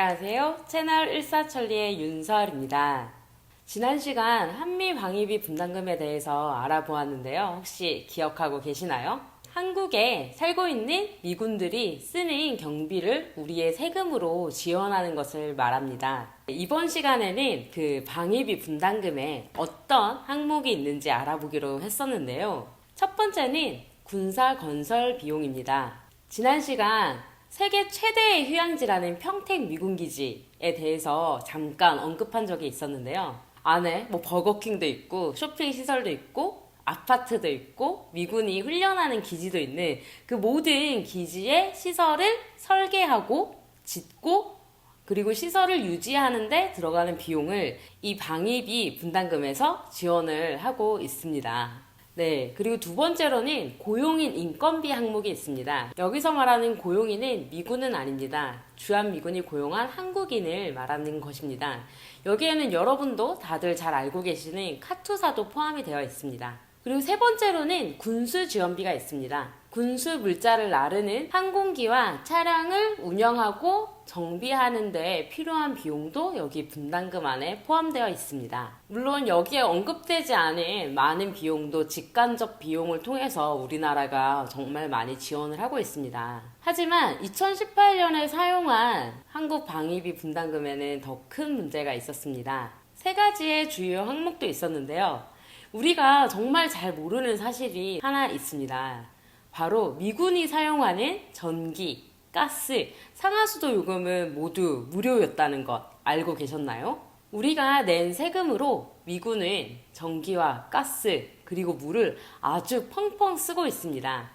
안녕하세요. 채널 일사천리의 윤설입니다. 지난 시간 한미 방위비 분담금에 대해서 알아보았는데요. 혹시 기억하고 계시나요? 한국에 살고 있는 미군들이 쓰는 경비를 우리의 세금으로 지원하는 것을 말합니다. 이번 시간에는 그 방위비 분담금에 어떤 항목이 있는지 알아보기로 했었는데요. 첫 번째는 군사 건설 비용입니다. 지난 시간 세계 최대의 휴양지라는 평택 미군기지에 대해서 잠깐 언급한 적이 있었는데요. 안에 버거킹도 있고 쇼핑 시설도 있고 아파트도 있고 미군이 훈련하는 기지도 있는 그 모든 기지의 시설을 설계하고 짓고 그리고 시설을 유지하는 데 들어가는 비용을 이 방위비 분담금에서 지원을 하고 있습니다. 네, 그리고 두 번째로는 고용인 인건비 항목이 있습니다. 여기서 말하는 고용인은 미군은 아닙니다. 주한미군이 고용한 한국인을 말하는 것입니다. 여기에는 여러분도 다들 잘 알고 계시는 카투사도 포함이 되어 있습니다. 그리고 세 번째로는 군수 지원비가 있습니다. 군수 물자를 나르는 항공기와 차량을 운영하고 정비하는 데 필요한 비용도 여기 분담금 안에 포함되어 있습니다. 물론 여기에 언급되지 않은 많은 비용도 직간접 비용을 통해서 우리나라가 정말 많이 지원을 하고 있습니다. 하지만 2018년에 사용한 한국 방위비 분담금에는 더 큰 문제가 있었습니다. 세 가지의 주요 항목도 있었는데요. 우리가 정말 잘 모르는 사실이 하나 있습니다. 바로 미군이 사용하는 전기, 가스, 상하수도 요금은 모두 무료였다는 것 알고 계셨나요? 우리가 낸 세금으로 미군은 전기와 가스 그리고 물을 아주 펑펑 쓰고 있습니다.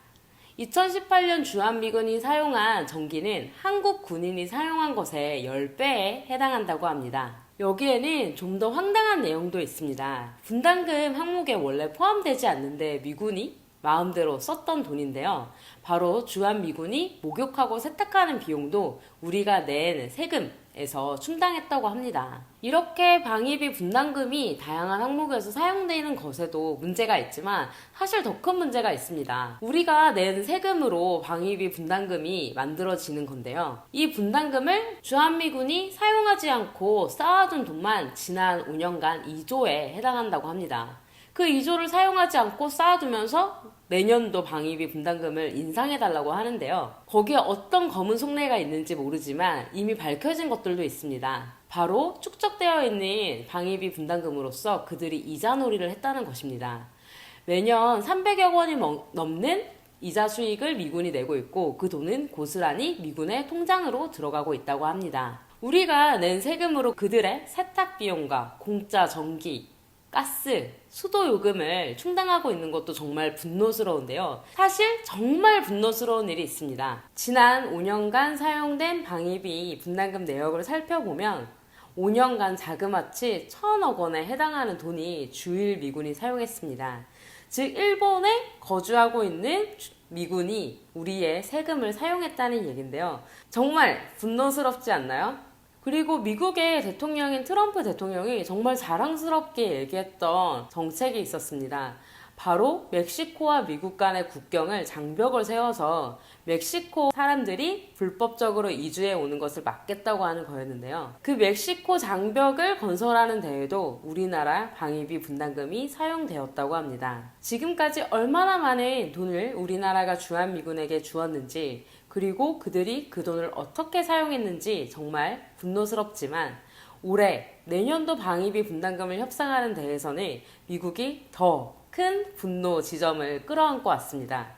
2018년 주한미군이 사용한 전기는 한국 군인이 사용한 것의 10배에 해당한다고 합니다. 여기에는 좀 더 황당한 내용도 있습니다. 분담금 항목에 원래 포함되지 않는데 미군이 마음대로 썼던 돈인데요. 바로 주한미군이 목욕하고 세탁하는 비용도 우리가 낸 세금에서 충당했다고 합니다. 이렇게 방위비 분담금이 다양한 항목에서 사용되는 것에도 문제가 있지만 사실 더 큰 문제가 있습니다. 우리가 낸 세금으로 방위비 분담금이 만들어지는 건데요. 이 분담금을 주한미군이 사용하지 않고 쌓아둔 돈만 지난 5년간 2조에 해당한다고 합니다. 그 2조를 사용하지 않고 쌓아두면서 내년도 방위비 분담금을 인상해달라고 하는데요. 거기에 어떤 검은 속내가 있는지 모르지만 이미 밝혀진 것들도 있습니다. 바로 축적되어 있는 방위비 분담금으로서 그들이 이자놀이를 했다는 것입니다. 매년 300여 원이 넘는 이자 수익을 미군이 내고 있고 그 돈은 고스란히 미군의 통장으로 들어가고 있다고 합니다. 우리가 낸 세금으로 그들의 세탁 비용과 공짜 전기, 가스, 수도 요금을 충당하고 있는 것도 정말 분노스러운데요. 사실 정말 분노스러운 일이 있습니다. 지난 5년간 사용된 방위비 분담금 내역을 살펴보면 5년간 자그마치 1,000억 원에 해당하는 돈이 주일 미군이 사용했습니다. 즉 일본에 거주하고 있는 미군이 우리의 세금을 사용했다는 얘기인데요. 정말 분노스럽지 않나요? 그리고 미국의 대통령인 트럼프 대통령이 정말 자랑스럽게 얘기했던 정책이 있었습니다. 바로 멕시코와 미국 간의 국경을 장벽을 세워서 멕시코 사람들이 불법적으로 이주해 오는 것을 막겠다고 하는 거였는데요. 그 멕시코 장벽을 건설하는 데에도 우리나라 방위비 분담금이 사용되었다고 합니다. 지금까지 얼마나 많은 돈을 우리나라가 주한미군에게 주었는지 그리고 그들이 그 돈을 어떻게 사용했는지 정말 분노스럽지만 올해 내년도 방위비 분담금을 협상하는 데에서는 미국이 더 큰 분노 지점을 끌어안고 왔습니다.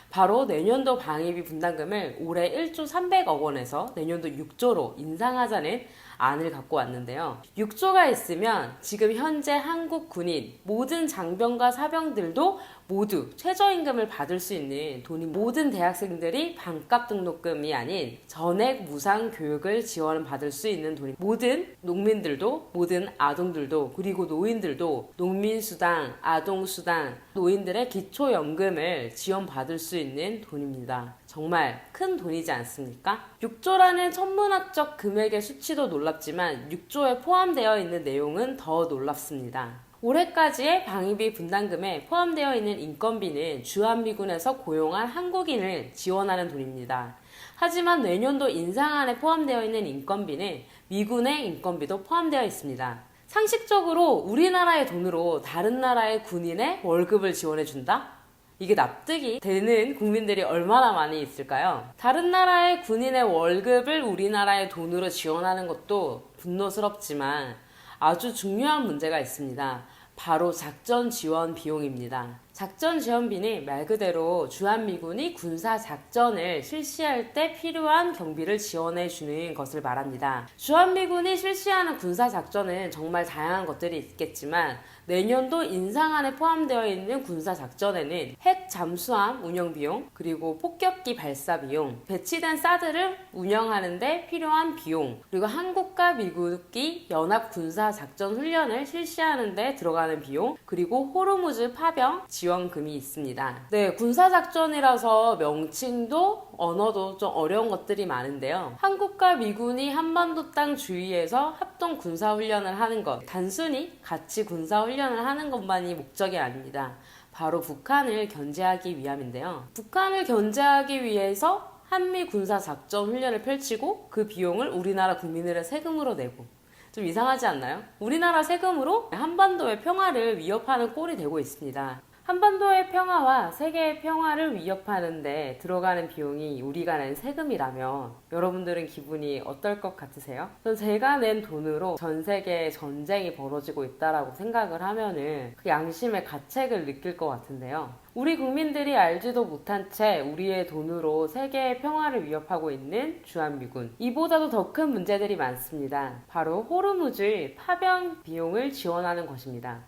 바로 내년도 방위비 분담금을 올해 1조 300억 원에서 내년도 6조로 인상하자는 안을 갖고 왔는데요. 6조가 있으면 지금 현재 한국 군인 모든 장병과 사병들도 모두 최저임금을 받을 수 있는 돈이 모든 대학생들이 반값 등록금이 아닌 전액 무상 교육을 지원받을 수 있는 돈이 모든 농민들도 모든 아동들도 그리고 노인들도 농민수당, 아동수당, 노인들의 기초연금을 지원받을 수 있는 돈입니다. 정말 큰 돈이지 않습니까? 6조라는 천문학적 금액의 수치도 놀랍지만 6조에 포함되어 있는 내용은 더 놀랍습니다. 올해까지의 방위비 분담금에 포함되어 있는 인건비는 주한미군에서 고용한 한국인을 지원하는 돈입니다. 하지만 내년도 인상안에 포함되어 있는 인건비는 미군의 인건비도 포함되어 있습니다. 상식적으로 우리나라의 돈으로 다른 나라의 군인의 월급을 지원해준다? 이게 납득이 되는 국민들이 얼마나 많이 있을까요? 다른 나라의 군인의 월급을 우리나라의 돈으로 지원하는 것도 분노스럽지만 아주 중요한 문제가 있습니다. 바로 작전 지원 비용입니다. 작전 지원비는 말 그대로 주한미군이 군사 작전을 실시할 때 필요한 경비를 지원해 주는 것을 말합니다. 주한미군이 실시하는 군사 작전은 정말 다양한 것들이 있겠지만 내년도 인상안에 포함되어 있는 군사 작전에는 핵 잠수함 운영 비용, 그리고 폭격기 발사 비용, 배치된 사드를 운영하는 데 필요한 비용, 그리고 한국과 미국이 연합 군사 작전 훈련을 실시하는 데 들어가는 비용, 그리고 호르무즈 파병 지원금이 있습니다. 네, 군사 작전이라서 명칭도 언어도 좀 어려운 것들이 많은데요. 한국과 미군이 한반도 땅 주위에서 합동 군사 훈련을 하는 것, 단순히 같이 군사 훈련을 하는 것만이 목적이 아닙니다. 바로 북한을 견제하기 위함인데요. 북한을 견제하기 위해서 한미 군사 작전 훈련을 펼치고 그 비용을 우리나라 국민들의 세금으로 내고, 좀 이상하지 않나요? 우리나라 세금으로 한반도의 평화를 위협하는 꼴이 되고 있습니다. 한반도의 평화와 세계의 평화를 위협하는 데 들어가는 비용이 우리가 낸 세금이라면 여러분들은 기분이 어떨 것 같으세요? 전 제가 낸 돈으로 전 세계에 전쟁이 벌어지고 있다라고 생각을 하면은 그 양심의 가책을 느낄 것 같은데요. 우리 국민들이 알지도 못한 채 우리의 돈으로 세계의 평화를 위협하고 있는 주한미군. 이보다도 더 큰 문제들이 많습니다. 바로 호르무즈 파병 비용을 지원하는 것입니다.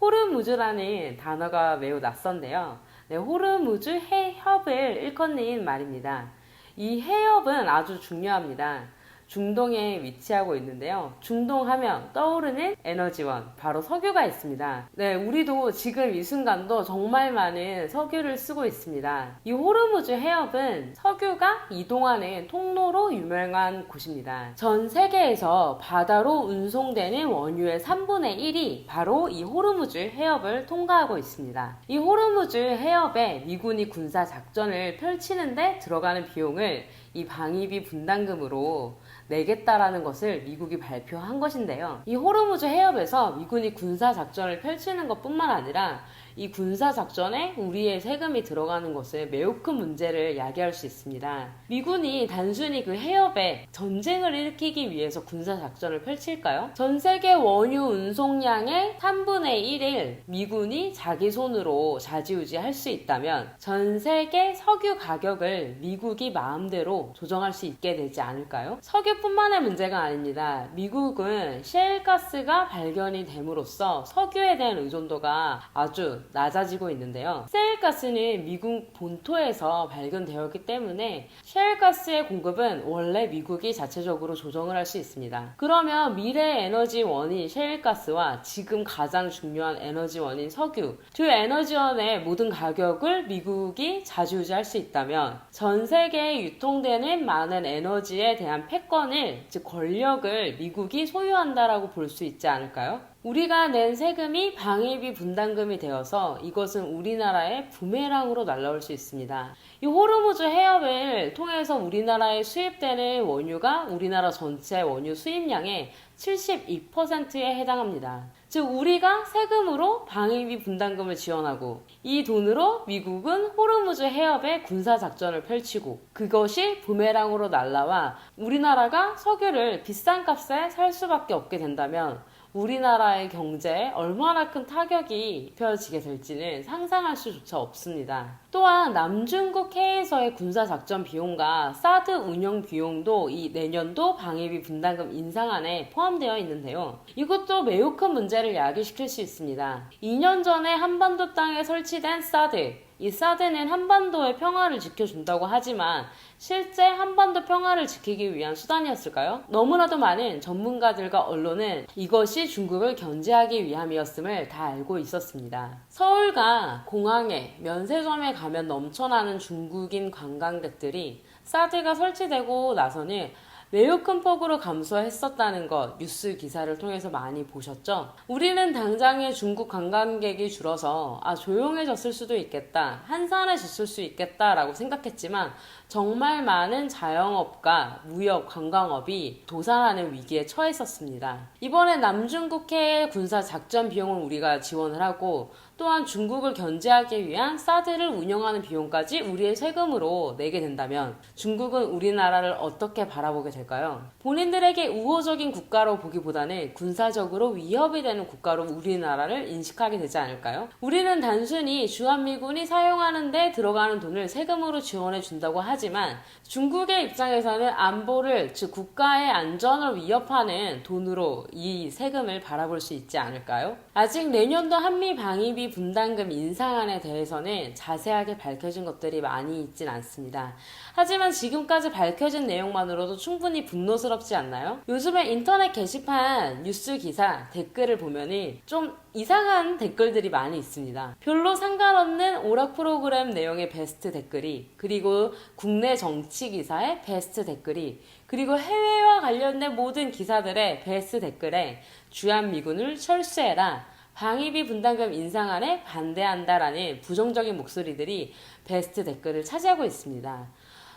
호르무즈라는 단어가 매우 낯선데요. 네, 호르무즈 해협을 일컫는 말입니다. 이 해협은 아주 중요합니다. 중동에 위치하고 있는데요. 중동하면 떠오르는 에너지원, 바로 석유가 있습니다. 네, 우리도 지금 이 순간도 정말 많은 석유를 쓰고 있습니다. 이 호르무즈 해협은 석유가 이동하는 통로로 유명한 곳입니다. 전 세계에서 바다로 운송되는 원유의 3분의 1이 바로 이 호르무즈 해협을 통과하고 있습니다. 이 호르무즈 해협에 미군이 군사 작전을 펼치는데 들어가는 비용을 이 방위비 분담금으로 내겠다라는 것을 미국이 발표한 것인데요. 이 호르무즈 해협에서 미군이 군사 작전을 펼치는 것뿐만 아니라 이 군사 작전에 우리의 세금이 들어가는 것을 매우 큰 문제를 야기할 수 있습니다. 미군이 단순히 그 해협에 전쟁을 일으키기 위해서 군사 작전을 펼칠까요? 전 세계 원유 운송량의 3분의 1을 미군이 자기 손으로 좌지우지할 수 있다면 전 세계 석유 가격을 미국이 마음대로 조정할 수 있게 되지 않을까요? 석유뿐만의 문제가 아닙니다. 미국은 셰일가스가 발견이 됨으로써 석유에 대한 의존도가 아주 낮아지고 있는데요. 셰일가스는 미국 본토에서 발견되었기 때문에 셰일가스의 공급은 원래 미국이 자체적으로 조정을 할 수 있습니다. 그러면 미래 에너지원인 셰일가스와 지금 가장 중요한 에너지원인 석유, 두 에너지원의 모든 가격을 미국이 좌지우지할 수 있다면 전 세계에 유통되는 많은 에너지에 대한 패권을, 즉 권력을 미국이 소유한다라고 볼 수 있지 않을까요? 우리가 낸 세금이 방위비 분담금이 되어서 이것은 우리나라의 부메랑으로 날아올 수 있습니다. 이 호르무즈 해협을 통해서 우리나라에 수입되는 원유가 우리나라 전체 원유 수입량의 72%에 해당합니다. 즉 우리가 세금으로 방위비 분담금을 지원하고 이 돈으로 미국은 호르무즈 해협에 군사작전을 펼치고 그것이 부메랑으로 날라와 우리나라가 석유를 비싼 값에 살 수밖에 없게 된다면 우리나라의 경제에 얼마나 큰 타격이 입혀지게 될지는 상상할 수조차 없습니다. 또한 남중국 해에서의 군사작전 비용과 사드 운영 비용도 이 내년도 방위비 분담금 인상안에 포함되어 있는데요. 이것도 매우 큰 문제를 야기시킬 수 있습니다. 2년 전에 한반도 땅에 설치된 사드, 이 사드는 한반도의 평화를 지켜준다고 하지만 실제 한반도 평화를 지키기 위한 수단이었을까요? 너무나도 많은 전문가들과 언론은 이것이 중국을 견제하기 위함이었음을 다 알고 있었습니다. 서울과 공항에 면세점에 가면 넘쳐나는 중국인 관광객들이 사드가 설치되고 나서는 매우 큰 폭으로 감소했었다는 것 뉴스 기사를 통해서 많이 보셨죠? 우리는 당장에 중국 관광객이 줄어서 조용해졌을 수도 있겠다, 한산해졌을 수 있겠다라고 생각했지만 정말 많은 자영업과 무역, 관광업이 도산하는 위기에 처했었습니다. 이번에 남중국해 군사 작전 비용을 우리가 지원을 하고 또한 중국을 견제하기 위한 사드를 운영하는 비용까지 우리의 세금으로 내게 된다면 중국은 우리나라를 어떻게 바라보게 될까요? 본인들에게 우호적인 국가로 보기보다는 군사적으로 위협이 되는 국가로 우리나라를 인식하게 되지 않을까요? 우리는 단순히 주한미군이 사용하는 데 들어가는 돈을 세금으로 지원해 준다고 하지만 중국의 입장에서는 안보를, 즉 국가의 안전을 위협하는 돈으로 이 세금을 바라볼 수 있지 않을까요? 아직 내년도 한미 방위비 분담금 인상안에 대해서는 자세하게 밝혀진 것들이 많이 있진 않습니다. 하지만 지금까지 밝혀진 내용만으로도 충분히 분노스럽지 않나요? 요즘에 인터넷 게시판, 뉴스 기사, 댓글을 보면은 좀 이상한 댓글들이 많이 있습니다. 별로 상관없는 오락 프로그램 내용의 베스트 댓글이, 그리고 국내 정치 기사의 베스트 댓글이, 그리고 해외와 관련된 모든 기사들의 베스트 댓글에 주한미군을 철수해라, 방위비 분담금 인상안에 반대한다라는 부정적인 목소리들이 베스트 댓글을 차지하고 있습니다.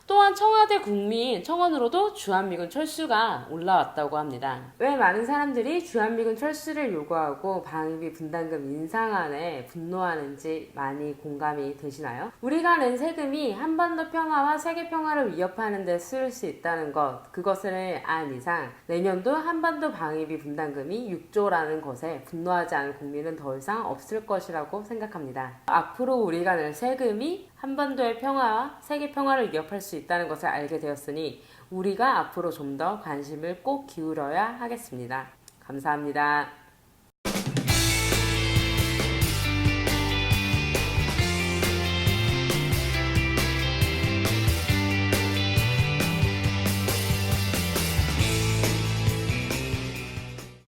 또한 청와대 국민청원으로도 주한미군 철수가 올라왔다고 합니다. 왜 많은 사람들이 주한미군 철수를 요구하고 방위비 분담금 인상안에 분노하는지 많이 공감이 되시나요? 우리가 낸 세금이 한반도 평화와 세계 평화를 위협하는 데 쓰일 수 있다는 것, 그것을 안 이상 내년도 한반도 방위비 분담금이 6조라는 것에 분노하지 않을 국민은 더 이상 없을 것이라고 생각합니다. 앞으로 우리가 낼 세금이 한반도의 평화와 세계 평화를 위협할 수 있다는 것을 알게 되었으니 우리가 앞으로 좀 더 관심을 꼭 기울여야 하겠습니다. 감사합니다.